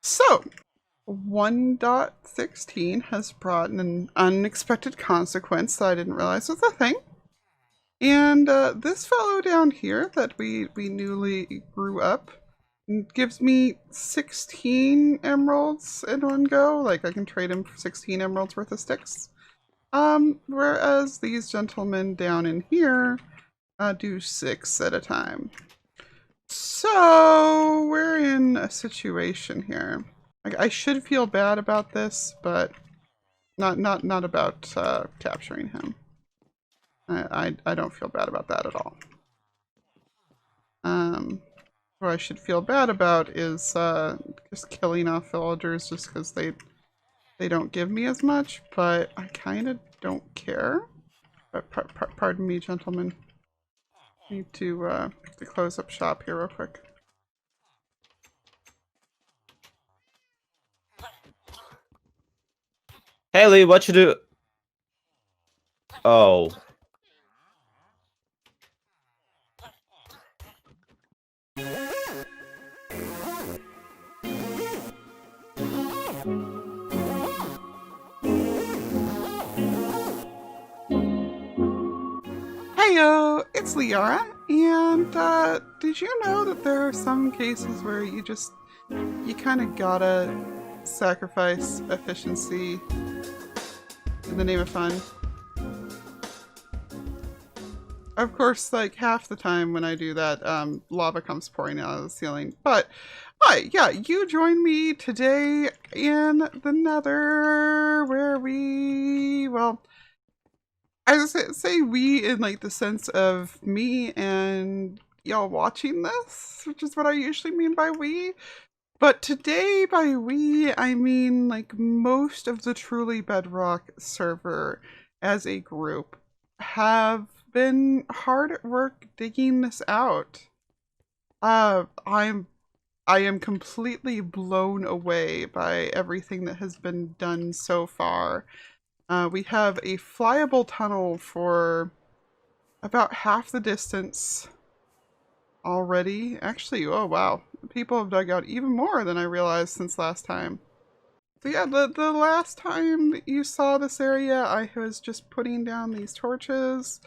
So, 1.16 has brought an unexpected consequence that I didn't realize was a thing. And this fellow down here that we newly grew up gives me 16 emeralds in one go. Like, I can trade him for 16 emeralds worth of sticks. Whereas these gentlemen down in here do 6 at a time. So, we're in a situation here. Like, I should feel bad about this, but not about capturing him. I don't feel bad about that at all. What I should feel bad about is just killing off villagers just because they don't give me as much, but I kind of don't care. But pardon me, gentlemen. Need to close up shop here real quick. Haley, what you do? Oh. Heyo, it's Lyarrah, and did you know that there are some cases where you kind of gotta sacrifice efficiency in the name of fun? Of course, like half the time when I do that, lava comes pouring out of the ceiling. But, hi, yeah, you join me today in the Nether, where well, I say we in like the sense of me and y'all watching this, which is what I usually mean by we. But today by we, I mean like most of the Truly Bedrock server as a group have been hard at work digging this out. I am completely blown away by everything that has been done so far. We have a flyable tunnel for about half the distance already. Actually, oh wow, people have dug out even more than I realized since last time. So yeah, the last time that you saw this area, I was just putting down these torches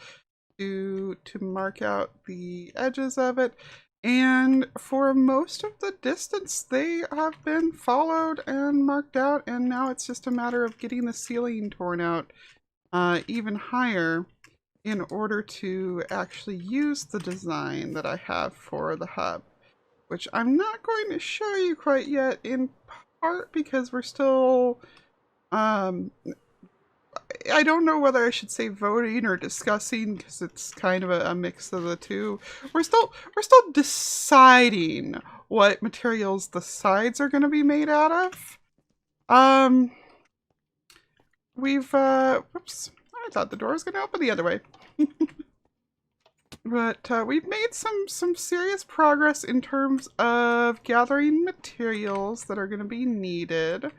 to mark out the edges of it. And for most of the distance, they have been followed and marked out, and now it's just a matter of getting the ceiling torn out even higher in order to actually use the design that I have for the hub, which I'm not going to show you quite yet, in part because we're still I don't know whether I should say voting or discussing, because it's kind of a mix of the two. We're still deciding what materials the sides are going to be made out of. Whoops, I thought the door was going to open the other way. But we've made some serious progress in terms of gathering materials that are going to be needed.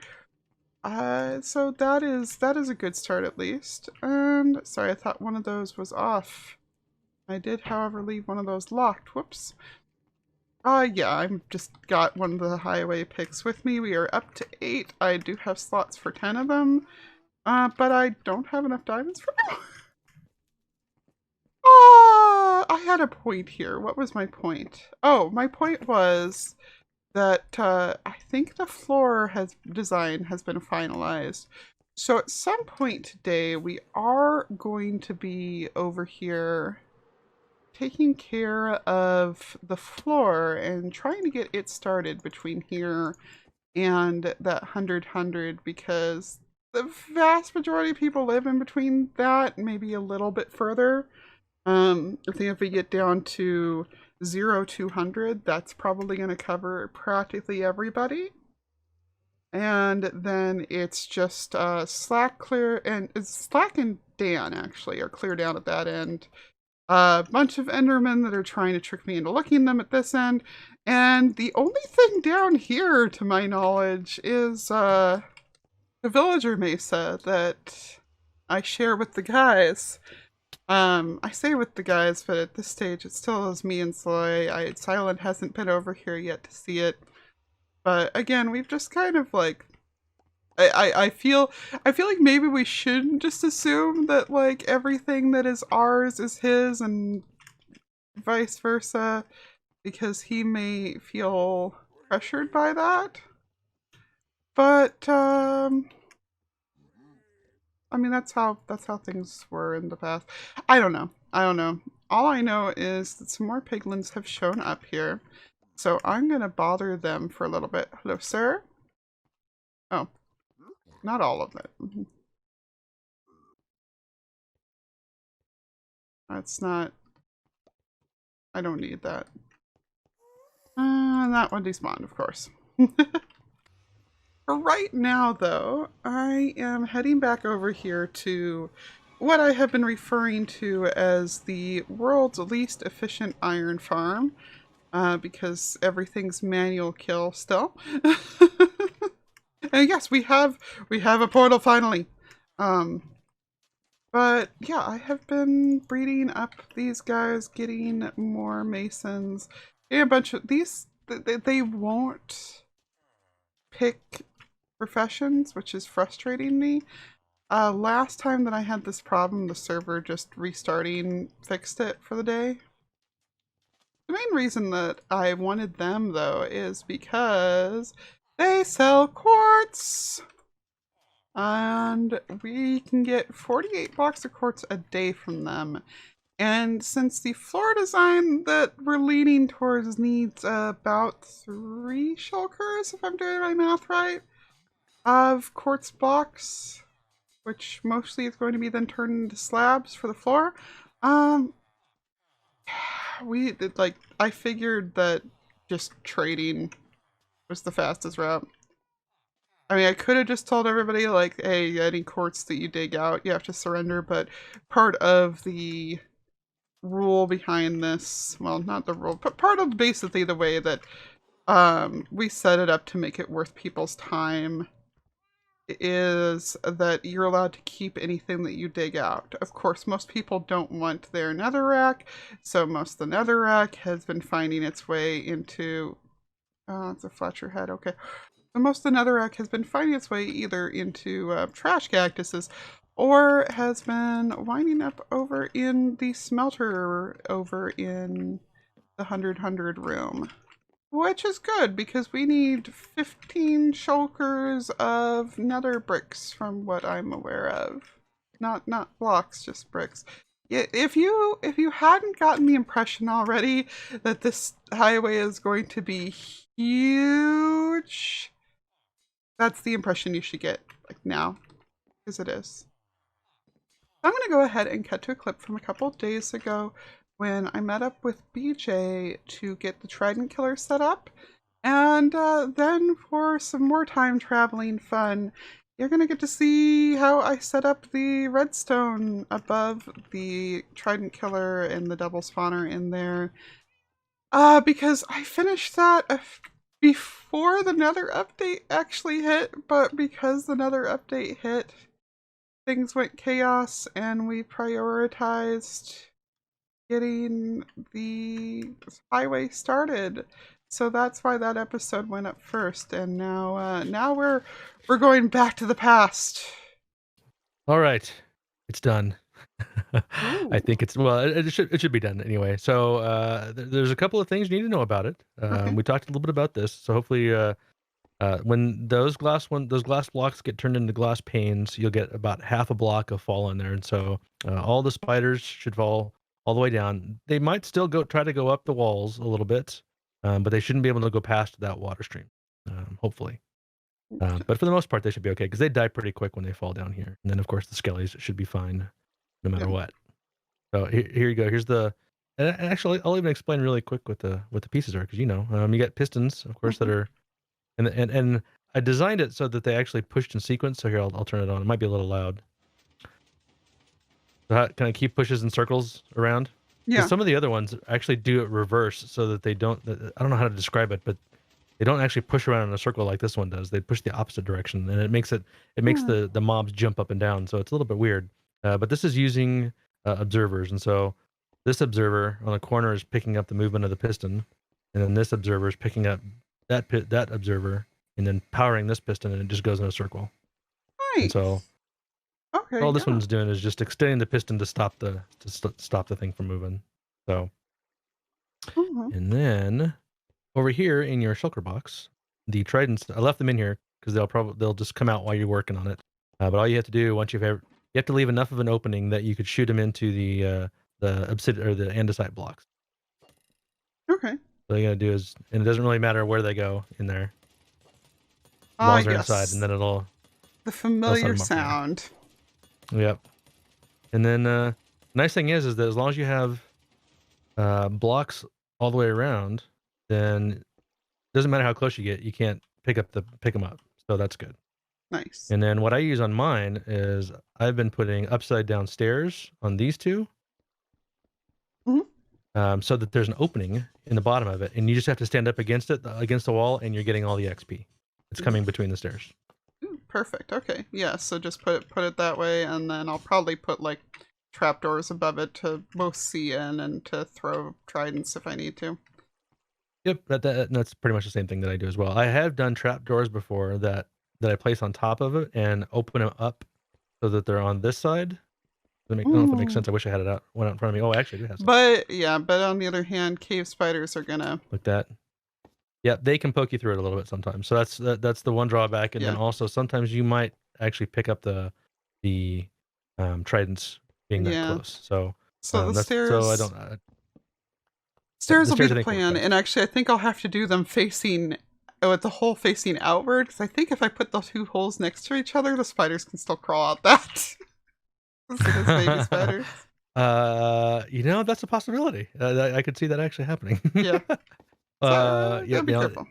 So that is a good start at least. And sorry, I thought one of those was off. I did, however, leave one of those locked. Whoops. Yeah, I've just got one of the highway picks with me. We are up to 8. I do have slots for 10 of them. But I don't have enough diamonds for them. I had a point here. What was my point? Oh, my point was that I think the floor design has been finalized. So at some point today, we are going to be over here taking care of the floor and trying to get it started between here and that 100 because the vast majority of people live in between that, maybe a little bit further. I think if we get down to 0-200, that's probably going to cover practically everybody. And then it's just Slack and Dan actually are clear down at that end. A bunch of Endermen that are trying to trick me into looking them at this end. And the only thing down here, to my knowledge, is the villager mesa that I share with the guys. I say with the guys, but at this stage it still is me and Soy. Silent hasn't been over here yet to see it. But again, we've just kind of like I feel like maybe we shouldn't just assume that like everything that is ours is his and vice versa, because he may feel pressured by that. But I mean that's how things were in the past. I don't know. I don't know. All I know is that some more piglins have shown up here. So I'm gonna bother them for a little bit. Hello, sir? Oh, not all of it. That's not... I don't need that. That one despawned, of course. For right now, though, I am heading back over here to what I have been referring to as the world's least efficient iron farm, because everything's manual kill still. And yes, we have a portal finally. But yeah, I have been breeding up these guys, getting more masons, and a bunch of these. They won't pick professions, which is frustrating me. Last time that I had this problem, the server just restarting fixed it for the day. The main reason that I wanted them, though, is because they sell quartz! And we can get 48 blocks of quartz a day from them. And since the floor design that we're leaning towards needs about 3 shulkers, if I'm doing my math right, of quartz blocks, which mostly is going to be then turned into slabs for the floor, we did, like, I figured that just trading was the fastest route. I mean, I could have just told everybody, like, hey, any quartz that you dig out, you have to surrender, but part of the rule behind this, well, not the rule, but part of basically the way that we set it up to make it worth people's time is that you're allowed to keep anything that you dig out. Of course, most people don't want their netherrack, so most of the netherrack has been finding its way into... Oh, it's a Fletcher head, okay. So most of the netherrack has been finding its way either into trash cactuses or has been winding up over in the smelter over in the 100 room. Which is good, because we need 15 shulkers of nether bricks from what I'm aware of. Not blocks, just bricks. If you hadn't gotten the impression already that this highway is going to be huge, that's the impression you should get, like, now, because it is. I'm going to go ahead and cut to a clip from a couple of days ago when I met up with BJ to get the trident killer set up. And then for some more time traveling fun, you're going to get to see how I set up the redstone above the trident killer and the double spawner in there. Because I finished that before the nether update actually hit, but because the nether update hit, things went chaos and we prioritized getting the highway started. So that's why that episode went up first, and now we're going back to the past. All right, it's done. Ooh. I think it's it should be done anyway. So there's a couple of things you need to know about it. Okay. We talked a little bit about this. So hopefully, when those glass blocks get turned into glass panes, you'll get about half a block of fall in there, and so all the spiders should fall all the way down. They might still try to go up the walls a little bit, but they shouldn't be able to go past that water stream. Hopefully. But for the most part, they should be okay because they die pretty quick when they fall down here. And then, of course, the skellies should be fine no matter what. So here you go. Here's the. And actually, I'll even explain really quick what the pieces are because you got pistons, of course, that are, and I designed it so that they actually pushed in sequence. So here, I'll turn it on. It might be a little loud. So can I keep pushes in circles around? Yeah. Some of the other ones actually do it reverse so that they don't. I don't know how to describe it, but they don't actually push around in a circle like this one does. They push the opposite direction, and it makes the mobs jump up and down. So it's a little bit weird. But this is using observers, and so this observer on the corner is picking up the movement of the piston, and then this observer is picking up that observer, and then powering this piston, and it just goes in a circle. Nice. And so Okay. all this Yeah. one's doing is just extending the piston to stop the thing from moving. So, Mhm. and then over here in your shulker box, the tridents, I left them in here because they'll just come out while you're working on it. But all you have to do once you have to leave enough of an opening that you could shoot them into the obsidian or the andesite blocks. Okay. So all you gotta do is, and it doesn't really matter where they go in there, as long as they're inside, and Yes. then The it'll set familiar them up for you. sound. Yep. And then nice thing is that as long as you have blocks all the way around, then it doesn't matter how close you get, you can't pick them up. So that's good. Nice. And then what I use on mine is I've been putting upside down stairs on these two, so that there's an opening in the bottom of it, and you just have to stand up against the wall, and you're getting all the XP. It's coming between the stairs. Ooh, perfect. Okay. Yeah. So just put it that way, and then I'll probably put like trapdoors above it to both see in and to throw tridents if I need to. Yep, that's pretty much the same thing that I do as well. I have done trapdoors before that I place on top of it and open them up so that they're on this side. I don't know if it makes sense. I wish I had one out in front of me. Oh, I actually do have some. But yeah, but on the other hand, cave spiders are gonna Like that. Yeah, they can poke you through it a little bit sometimes. So that's the one drawback. And then also sometimes you might actually pick up the tridents being that close. So the stairs. So I don't. Stairs will be the plan, and actually, I think I'll have to do them facing with the hole facing outward. Because I think if I put the two holes next to each other, the spiders can still crawl out that. As baby spiders. That's a possibility. I could see that actually happening. Yeah. Yeah. Be careful.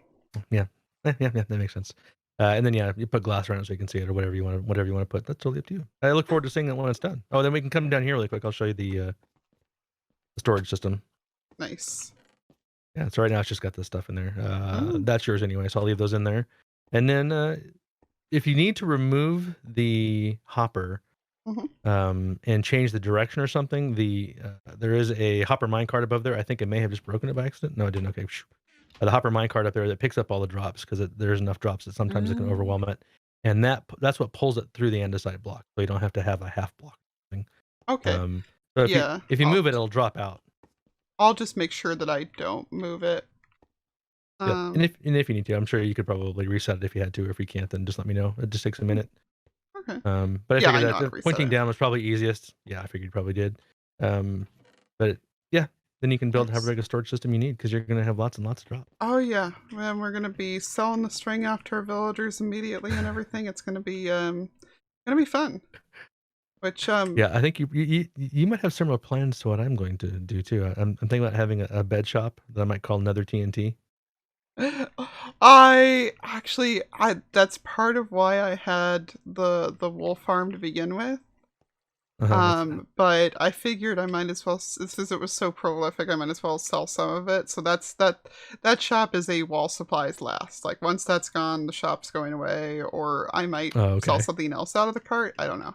Yeah, that makes sense. And then you put glass around it so you can see it, or whatever you want to put. That's totally up to you. I look forward to seeing that when it's done. Oh, then we can come down here really quick. I'll show you the storage system. Nice. Yeah, so right now it's just got this stuff in there. That's yours anyway, so I'll leave those in there. And then if you need to remove the hopper and change the direction or something, there is a hopper minecart above there. I think it may have just broken it by accident. No, it didn't. Okay. The hopper minecart up there that picks up all the drops, because there's enough drops that sometimes it can overwhelm it. And that's what pulls it through the andesite block, so you don't have to have a half block thing. Okay. So if you move it, it'll drop out. I'll just make sure that I don't move it. Yeah. And if you need to, I'm sure you could probably reset it if you had to, or if you can't, then just let me know. It just takes a minute. Okay. But I figured that pointing down was probably easiest. Yeah, I figured you probably did. But yeah, then you can build however big a storage system you need, because you're going to have lots and lots of drops. Oh yeah, and we're going to be selling the string off to our villagers immediately and everything. It's going to be fun. Which yeah, I think you might have similar plans to what I'm going to do too. I'm thinking about having a bed shop that I might call Nether TNT. That's part of why I had the wool farm to begin with. But I figured I might as well, since it was so prolific, I might as well sell some of it. So that shop is a wall supplies last. Like once that's gone, the shop's going away, or I might sell something else out of the cart. I don't know.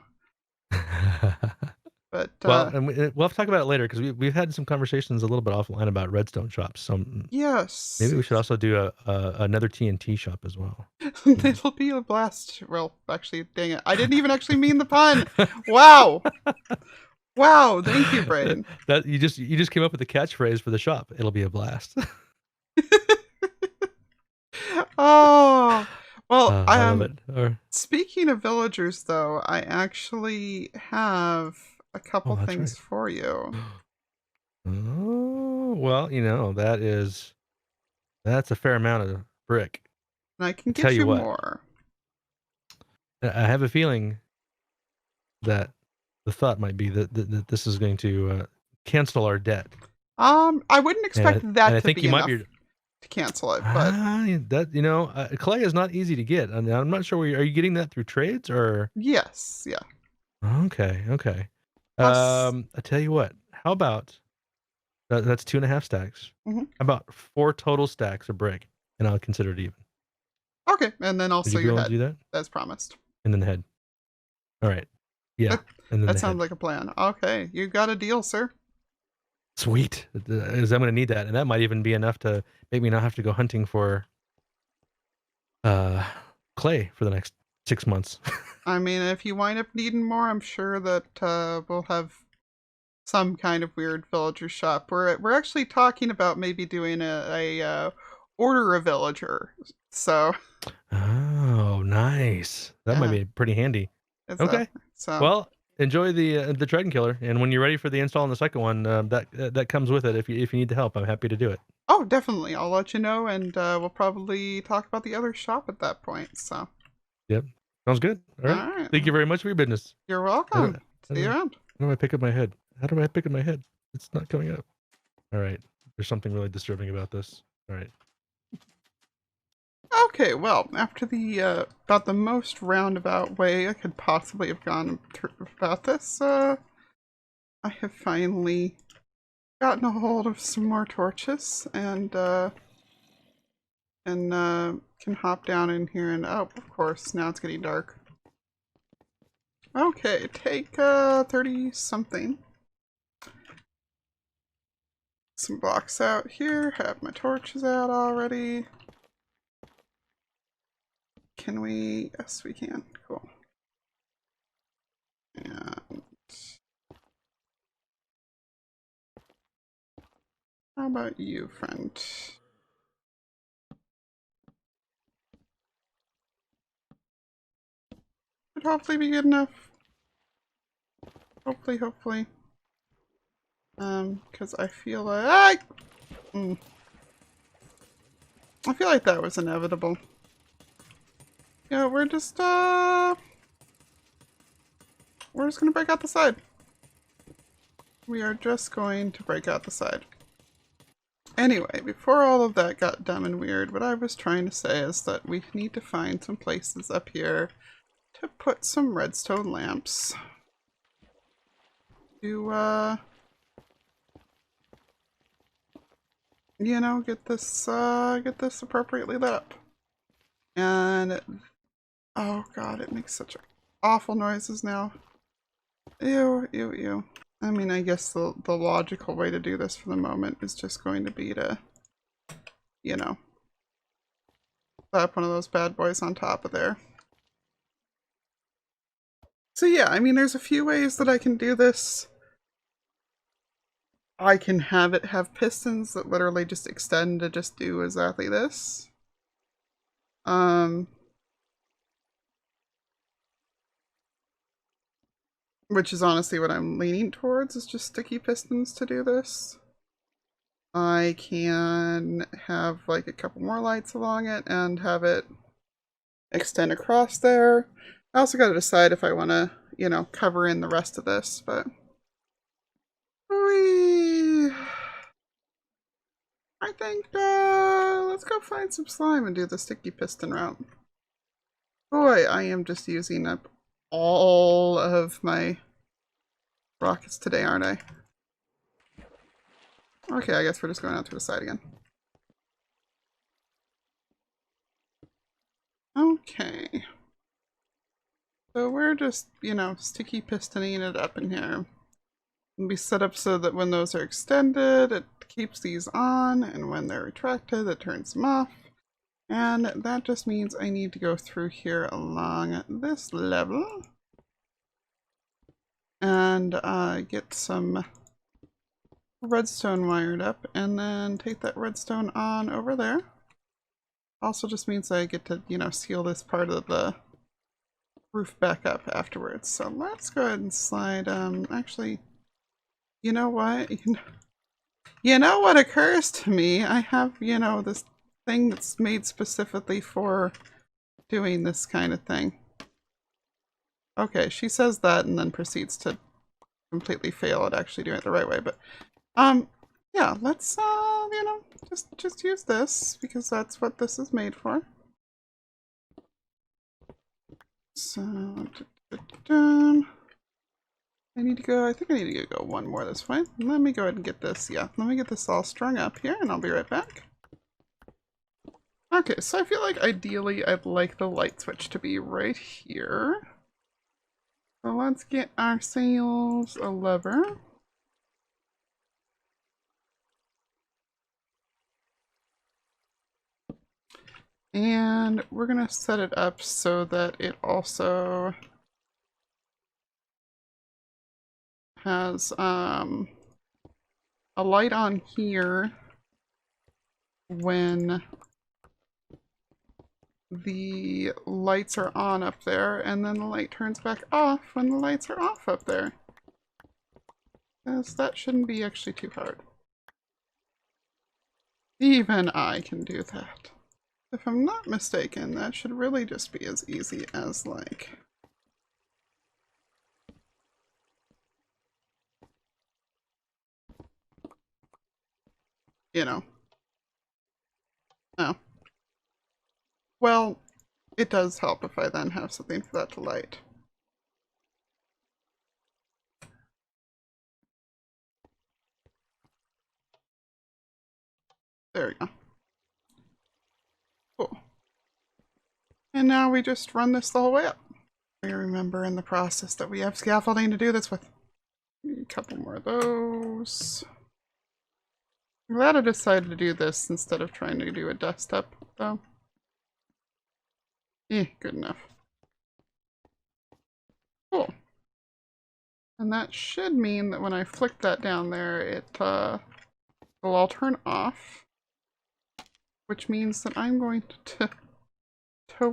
But well, and we'll have to talk about it later, because we've had some conversations a little bit offline about redstone shops. So yes, maybe we should also do another TNT shop as well. It'll be a blast. Well, actually, dang it, I didn't even actually mean the pun. Wow, wow, thank you, Braden. That you just came up with the catchphrase for the shop. It'll be a blast. Oh. Well, I love it. Speaking of villagers, though, I actually have a couple things for you. Oh, well, that's a fair amount of brick. And I can get you more. I have a feeling that the thought might be that this is going to cancel our debt. I wouldn't expect that to be enough to cancel it, but clay is not easy to get. I'm not sure. Are you getting that through trades or? Yes. Yeah. Okay. I tell you what. How about that's 2.5 stacks? How about 4 total stacks of brick, and I'll consider it even. Okay, and then also your head. Do that as promised. And then the head. All right. Yeah. And then that sounds like a plan. Okay, you got a deal, sir. Sweet. Because I'm going to need that, and that might even be enough to make me not have to go hunting for clay for the next 6 months. I mean, if you wind up needing more, I'm sure that we'll have some kind of weird villager shop. We're actually talking about maybe doing a order a villager. So Oh, nice. That might yeah, be pretty handy. Okay. exactly. So Well, enjoy the trident killer, and when you're ready for the install on the second one, that comes with it. If you need the help, I'm happy to do it. oh, definitely, I'll let you know, and we'll probably talk about the other shop at that point. So Yep. Sounds good. All all right. right, Thank you very much for your business. you're How do, welcome. how See do you I, around. how do I pick up my head? How do I pick up my head? It's not coming up. All right. There's something really disturbing about this. All right. Okay, well, after the about the most roundabout way I could possibly have gone through about this, I have finally gotten a hold of some more torches and can hop down in here and oh, of course, now it's getting dark. Okay, take 30 something. Some blocks out here, have my torches out already. Can we? Yes, we can. Cool. And how about you, friend? Should hopefully be good enough. Hopefully. Because I feel like I feel like that was inevitable. Yeah, we're just gonna break out the side. We are just going to break out the side. Anyway, before all of that got dumb and weird, what I was trying to say is that we need to find some places up here to put some redstone lamps. To you know, get this appropriately lit up. And oh god, it makes such awful noises now. Ew. I mean, I guess the logical way to do this for the moment is just going to be to, you know, slap one of those bad boys on top of there. So yeah, I mean, there's a few ways that I can do this. I can have it have pistons that literally just extend to just do exactly this. Which is honestly what I'm leaning towards, is just sticky pistons to do this. I can have like a couple more lights along it and have it extend across there. I also got to decide if I want to, you know, cover in the rest of this, but I think let's go find some slime and do the sticky piston route. Boy, I am just using up all of my rockets today, aren't I? Okay, I guess we're just going out to the side again. Okay. So we're just, you know, sticky pistoning it up in here. And be set up so that when those are extended, it keeps these on, and when they're retracted, it turns them off. And that just means I need to go through here along this level and get some redstone wired up, and then take that redstone on over there. Also just means I get to, you know, seal this part of the roof back up afterwards. So let's go ahead and slide, actually, you know what? You know what occurs to me? I have, you know, this thing that's made specifically for doing this kind of thing. Okay, she says that and then proceeds to completely fail at actually doing it the right way, but yeah, let's you know, just use this because that's what this is made for. So I need to go, I think I need to go one more this way. Let me go ahead and get this, yeah, let me get this all strung up here and I'll be right back. Okay, so I feel like ideally I'd like the light switch to be right here. So let's get ourselves a lever. And we're gonna set it up so that it also has a light on here when the lights are on up there, and then the light turns back off when the lights are off up there. Because that shouldn't be actually too hard. Even I can do that. If I'm not mistaken, that should really just be as easy as, like, you know. Oh. Well, it does help if I then have something for that to light. There we go. Cool. And now we just run this the whole way up. We remember in the process that we have scaffolding to do this with. A couple more of those. I'm glad I decided to do this instead of trying to do a desktop, though. Good enough. Cool. And that should mean that when I flick that down there, it will all turn off. Which means that I'm going to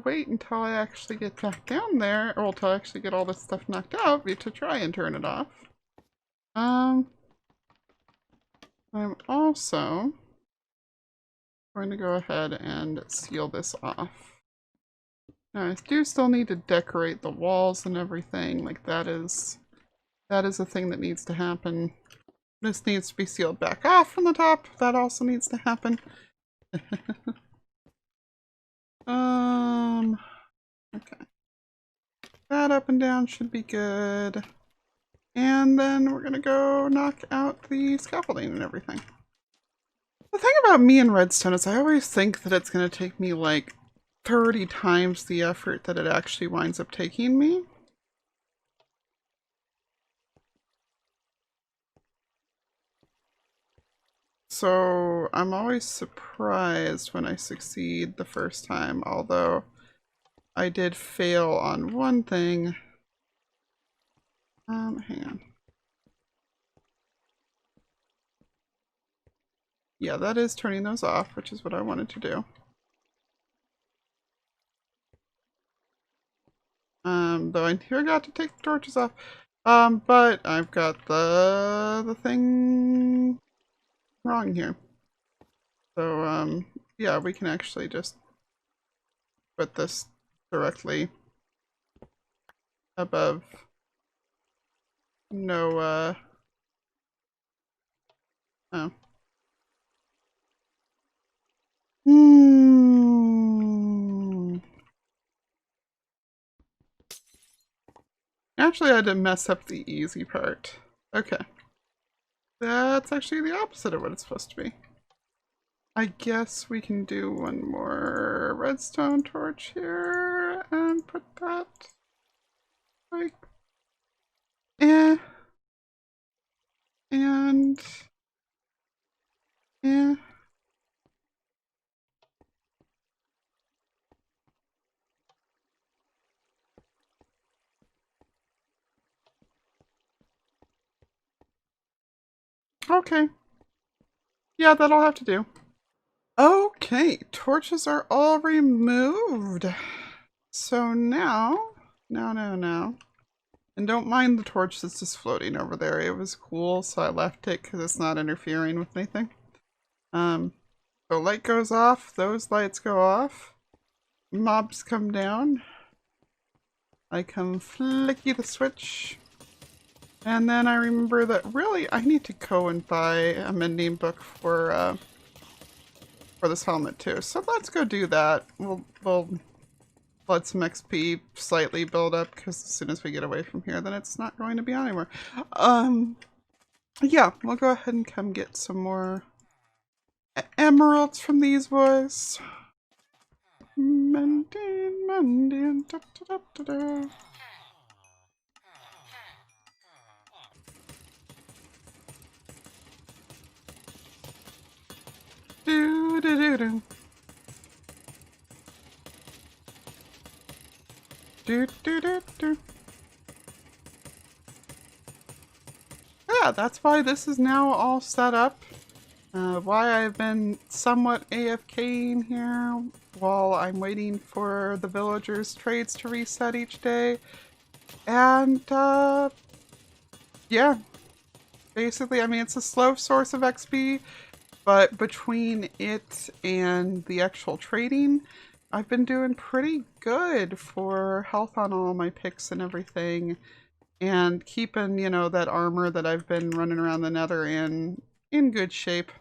wait until I actually get back down there, or until I actually get all this stuff knocked out, to try and turn it off. I'm also going to go ahead and seal this off. Now, I do still need to decorate the walls and everything. Like, that is a thing that needs to happen. This needs to be sealed back off from the top. That also needs to happen. Okay. That up and down should be good. And then we're gonna go knock out the scaffolding and everything. The thing about me and Redstone is I always think that it's gonna take me like 30 times the effort that it actually winds up taking me. So I'm always surprised when I succeed the first time, although I did fail on one thing. Hang on. Yeah, that is turning those off, which is what I wanted to do. Though I forgot to take the torches off. But I've got the thing wrong here. So, yeah, we can actually just put this directly above. No, oh. Actually, I had to mess up the easy part. Okay. That's actually the opposite of what it's supposed to be. I guess we can do one more redstone torch here and put that like and eh. Okay. Yeah, that'll have to do. Okay, torches are all removed. So now. And don't mind the torch that's just floating over there. It was cool, so I left it because it's not interfering with anything. The light goes off, those lights go off. Mobs come down. I come flicky the switch. And then I remember that really I need to go and buy a mending book for this helmet too. So let's go do that. We'll let some XP slightly build up because as soon as we get away from here, then it's not going to be on anymore. Yeah, we'll go ahead and come get some more emeralds from these boys. Mending, da, da, da, da, da. Do, do, do, do. Do, do, do, do. Yeah, that's why this is now all set up. Why I've been somewhat AFKing here while I'm waiting for the villagers' trades to reset each day. And, yeah. Basically, I mean, it's a slow source of XP, but between it and the actual trading, I've been doing pretty good for health on all my picks and everything. And keeping, you know, that armor that I've been running around the nether in good shape.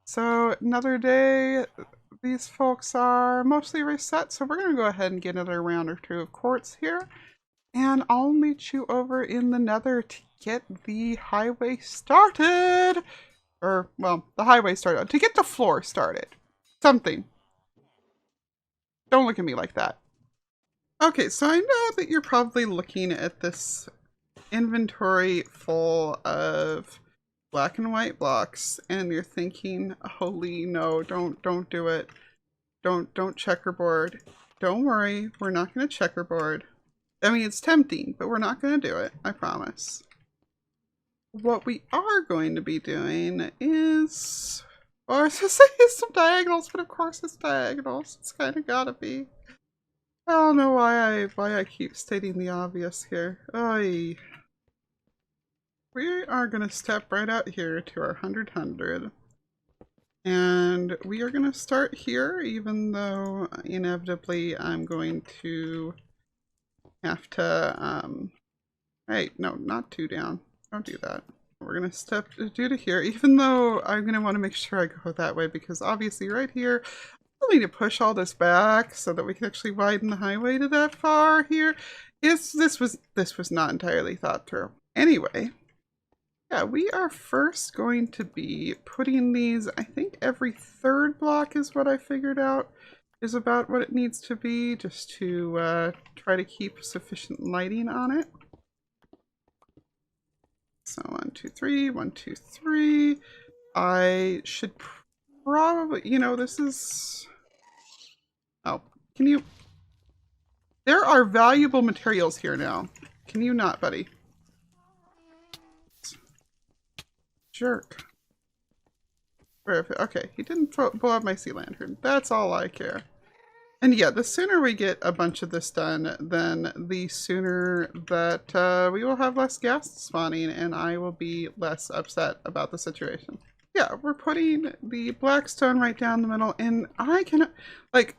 So another day, these folks are mostly reset, so we're going to go ahead and get another round or two of quartz here. And I'll meet you over in the nether to get the highway started. Or, well, the highway started. To get the floor started. Something. Don't look at me like that. Okay, so I know that you're probably looking at this inventory full of black and white blocks and you're thinking, holy no, don't do it. Don't checkerboard. Don't worry, we're not going to checkerboard. I mean, it's tempting, but we're not going to do it, I promise. What we are going to be doing is, or I was going to say some diagonals, but of course it's diagonals. It's kind of gotta be. I don't know why I keep stating the obvious here. Oy. We are going to step right out here to our 100. And we are going to start here, even though inevitably I'm going to have to, hey, no, not 2 down. Don't do that. We're going to step due to here, even though I'm going to want to make sure I go that way, because obviously right here, I'll need to push all this back so that we can actually widen the highway to that far here. This was not entirely thought through. Anyway, yeah, we are first going to be putting these, I think every 3rd block is what I figured out is about what it needs to be, just to try to keep sufficient lighting on it. So 1, 2, 3, 1, 2, 3. I should probably, you know, this is, oh, can you, there are valuable materials here now. Can you not, buddy? Jerk. Okay, he didn't blow up my sea lantern. That's all I care. And yeah, the sooner we get a bunch of this done, then the sooner that we will have less ghast spawning and I will be less upset about the situation. Yeah, we're putting the black stone right down the middle and I can, like,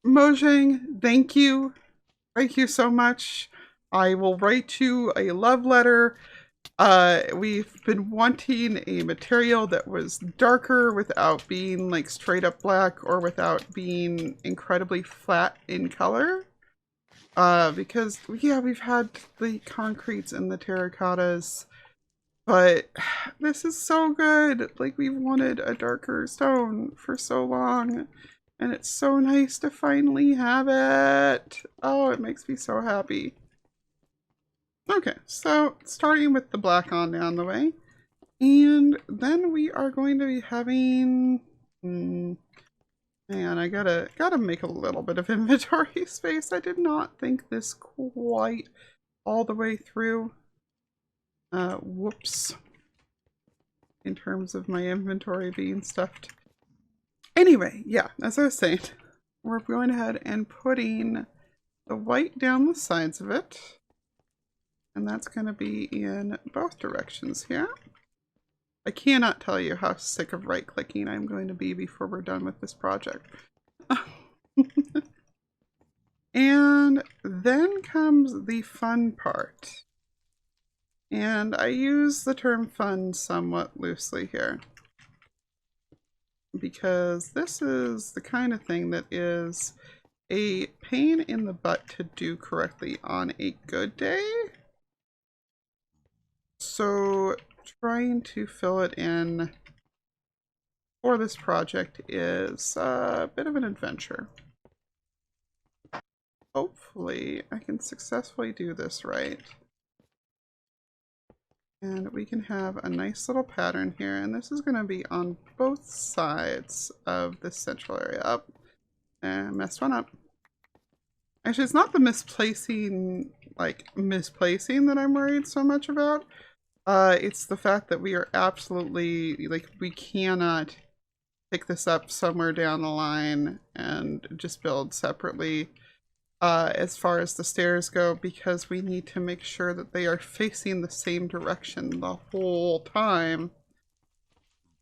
Mojang, thank you. Thank you so much. I will write you a love letter. We've been wanting a material that was darker without being like straight up black or without being incredibly flat in color. Because yeah, we've had the concretes and the terracottas, but this is so good. Like, we've wanted a darker stone for so long, and it's so nice to finally have it. Oh, it makes me so happy. Okay, so starting with the black on down the way, and then we are going to be having, man, I gotta make a little bit of inventory space. I did not think this quite all the way through. Whoops. In terms of my inventory being stuffed. Anyway, yeah, as I was saying, we're going ahead and putting the white down the sides of it. And that's going to be in both directions here. I cannot tell you how sick of right-clicking I'm going to be before we're done with this project. And then comes the fun part. And I use the term fun somewhat loosely here. Because this is the kind of thing that is a pain in the butt to do correctly on a good day. So trying to fill it in for this project is a bit of an adventure. Hopefully I can successfully do this right. And we can have a nice little pattern here, and this is going to be on both sides of this central area. Up and messed one up. Actually, it's not the misplacing that I'm worried so much about. It's the fact that we are absolutely, like, we cannot pick this up somewhere down the line and just build separately as far as the stairs go, because we need to make sure that they are facing the same direction the whole time.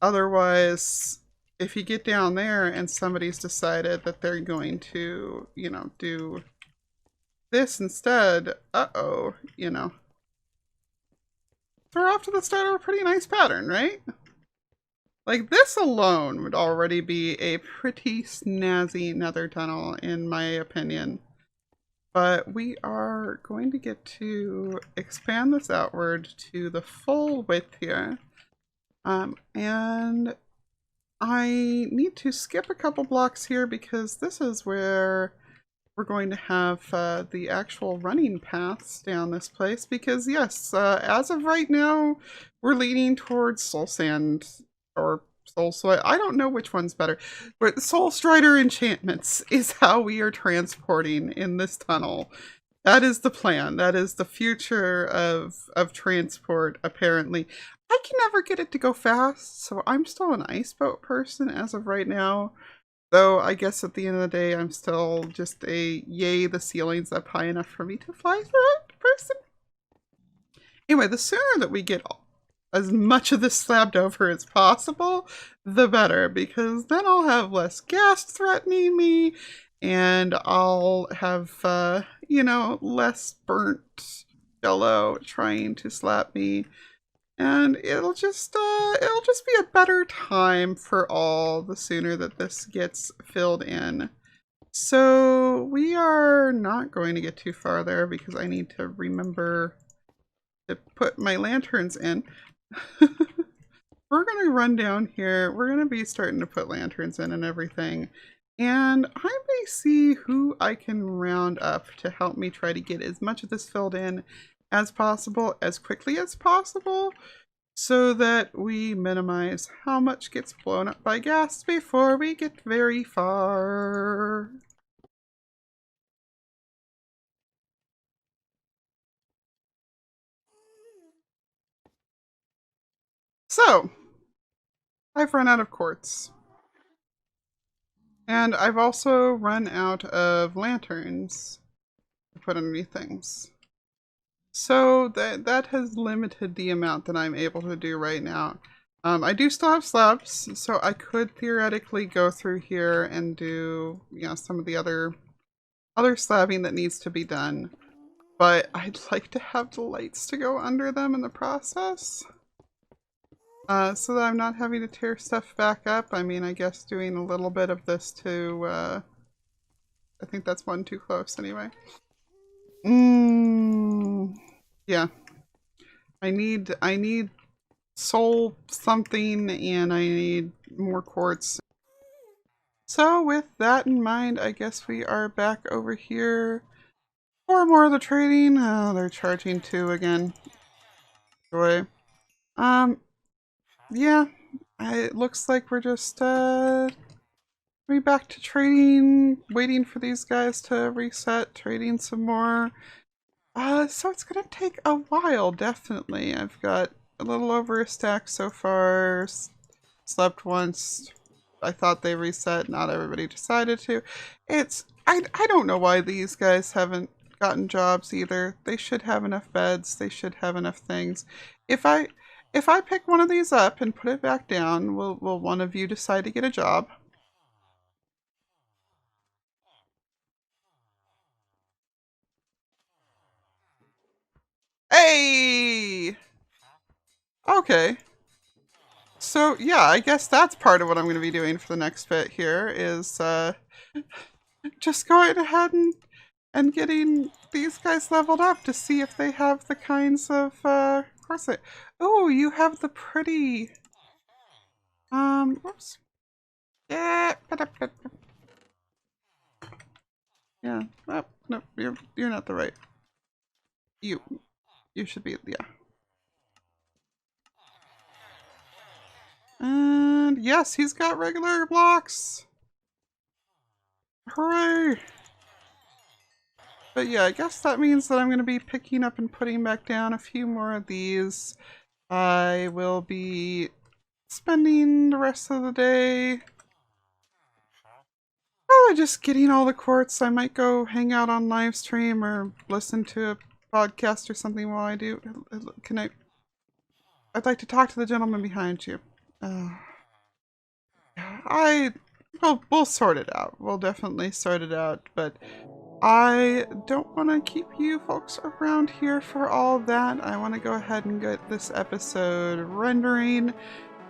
Otherwise, if you get down there and somebody's decided that they're going to, you know, do this instead, uh-oh, you know. We're off to the start of a pretty nice pattern, right? Like, this alone would already be a pretty snazzy nether tunnel, in my opinion. But we are going to get to expand this outward to the full width here. And I need to skip a couple blocks here because this is where we're going to have the actual running paths down this place. Because yes, as of right now, we're leaning towards soul sand or soul soil. I don't know which one's better. But soul strider enchantments is how we are transporting in this tunnel. That is the plan. That is the future of transport, apparently. I can never get it to go fast, so I'm still an ice boat person as of right now. Though I guess at the end of the day, I'm still just a yay, the ceiling's up high enough for me to fly through it person. Anyway, the sooner that we get as much of this slabbed over as possible, the better, because then I'll have less ghast threatening me, and I'll have, you know, less burnt jello trying to slap me. And it'll just be a better time for all the sooner that this gets filled in. So we are not going to get too far there because I need to remember to put my lanterns in. We're going to run down here. We're going to be starting to put lanterns in and everything. And I may see who I can round up to help me try to get as much of this filled in as possible, as quickly as possible, so that we minimize how much gets blown up by ghast before we get very far. So, I've run out of quartz. And I've also run out of lanterns to put underneath things. So that has limited the amount that I'm able to do right now. I do still have slabs, so I could theoretically go through here and do, you know, some of the other slabbing that needs to be done. But I'd like to have the lights to go under them in the process. So that I'm not having to tear stuff back up. I mean, I guess doing a little bit of this to, I think that's one too close anyway. Yeah. I need soul something, and I need more quartz. So with that in mind, I guess we are back over here for more of the trading. Oh, they're charging 2 again. Joy. Yeah. It looks like we're just back to trading, waiting for these guys to reset, trading some more. So it's gonna take a while, definitely. I've got a little over a stack so far. Slept once. I thought they reset. Not everybody decided to. I don't know why these guys haven't gotten jobs either. They should have enough beds. They should have enough things. If I pick one of these up and put it back down, will one of you decide to get a job? Hey! Okay. So yeah, I guess that's part of what I'm going to be doing for the next bit here is just going ahead and getting these guys leveled up to see if they have the kinds of course it. Oh, you have the pretty whoops. Yeah. Yeah. Oh, no, you're not the right. You should be, yeah. And yes, he's got regular blocks. Hooray! But yeah, I guess that means that I'm going to be picking up and putting back down a few more of these. I will be spending the rest of the day probably just getting all the quartz. I might go hang out on live stream or listen to a podcast or something while I do. Can I? I'd like to talk to the gentleman behind you. Uh, we'll sort it out. We'll definitely sort it out. But I don't want to keep you folks around here for all that. I want to go ahead and get this episode rendering.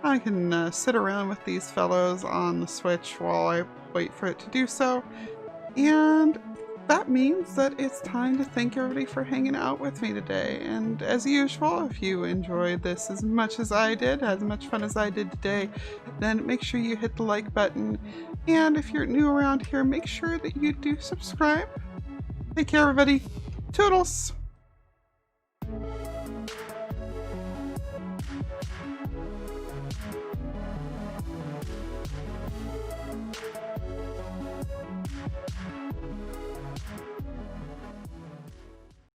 I can sit around with these fellows on the Switch while I wait for it to do so. And that means that it's time to thank everybody for hanging out with me today. And as usual, if you enjoyed this as much as I did, as much fun as I did today, then make sure you hit the like button. And if you're new around here, make sure that you do subscribe. Take care, everybody. Toodles!